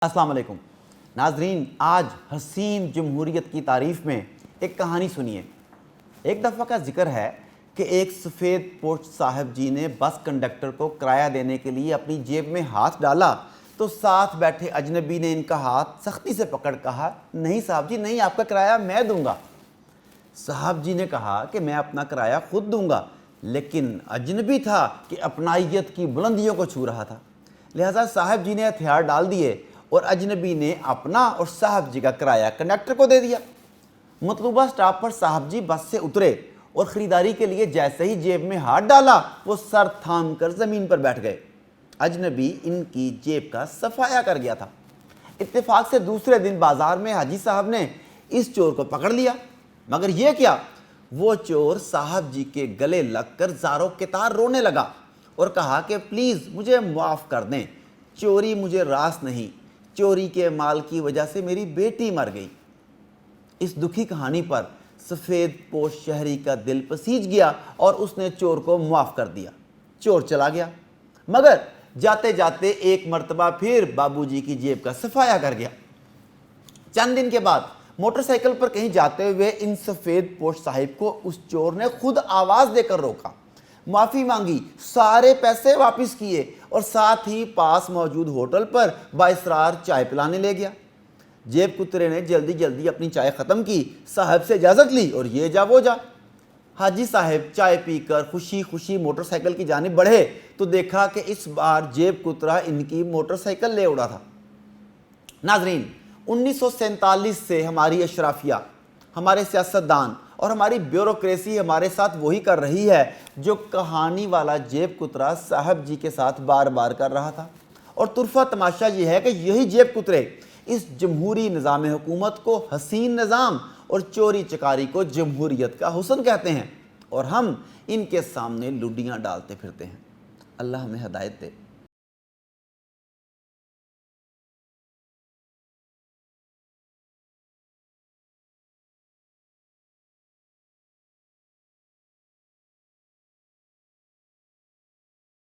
अस्सलाम वालेकुम नाजरीन, आज हसीन जमहूरियत की तारीफ़ में एक कहानी सुनिए। एक दफ़ा का जिक्र है कि एक सफ़ेद पोश साहब जी ने बस कंडक्टर को किराया देने के लिए अपनी जेब में हाथ डाला तो साथ बैठे अजनबी ने इनका हाथ सख्ती से पकड़ कहा, नहीं साहब जी नहीं, आपका किराया मैं दूंगा। साहब जी ने कहा कि मैं अपना किराया खुद दूंगा, लेकिन अजनबी था कि अपनाइयत की बुलंदियों को छू रहा था। लिहाजा साहब जी ने हथियार डाल दिए और अजनबी ने अपना और साहब जी का किराया कंडक्टर को दे दिया। मतलूबा स्टॉप पर साहब जी बस से उतरे और ख़रीदारी के लिए जैसे ही जेब में हाथ डाला वो सर थाम कर ज़मीन पर बैठ गए। अजनबी इनकी जेब का सफाया कर गया था। इत्तेफाक से दूसरे दिन बाजार में हाजी साहब ने इस चोर को पकड़ लिया, मगर ये क्या, वो चोर साहब जी के गले लगकर ज़ारो के तार रोने लगा और कहा कि प्लीज़ मुझे माफ़ कर दें, चोरी मुझे रास नहीं, चोरी के माल की वजह से मेरी बेटी मर गई। इस दुखी कहानी पर सफ़ेद पोश शहरी का दिल पसीज गया और उसने चोर को माफ़ कर दिया। चोर चला गया, मगर जाते जाते एक मर्तबा फिर बाबूजी की जेब का सफाया कर गया। चंद दिन के बाद मोटरसाइकिल पर कहीं जाते हुए इन सफ़ेद पोश साहिब को उस चोर ने खुद आवाज़ देकर रोका, माफ़ी मांगी, सारे पैसे वापस किए और साथ ही पास मौजूद होटल पर बाइसरार चाय पिलाने ले गया। जेब कुतरे ने जल्दी जल्दी अपनी चाय ख़त्म की, साहब से इजाज़त ली और ये जा वो जा। हाजी साहब चाय पीकर खुशी खुशी मोटरसाइकिल की जानिब बढ़े तो देखा कि इस बार जेब कुतरा इनकी मोटरसाइकिल ले उड़ा था। नाजरीन, 1947 से हमारी अशराफिया, हमारे सियासतदान और हमारी ब्यूरोक्रेसी हमारे साथ वही कर रही है जो कहानी वाला जेब कुतरा साहब जी के साथ बार बार कर रहा था। और तुरफा तमाशा ये है कि यही जेब कुतरे इस जमहूरी निज़ाम हुकूमत को हसीन निज़ाम और चोरी चकारी को जमहूरियत का हुस्न कहते हैं, और हम इनके सामने लुडियाँ डालते फिरते हैं। अल्लाह हमें हदायत दे।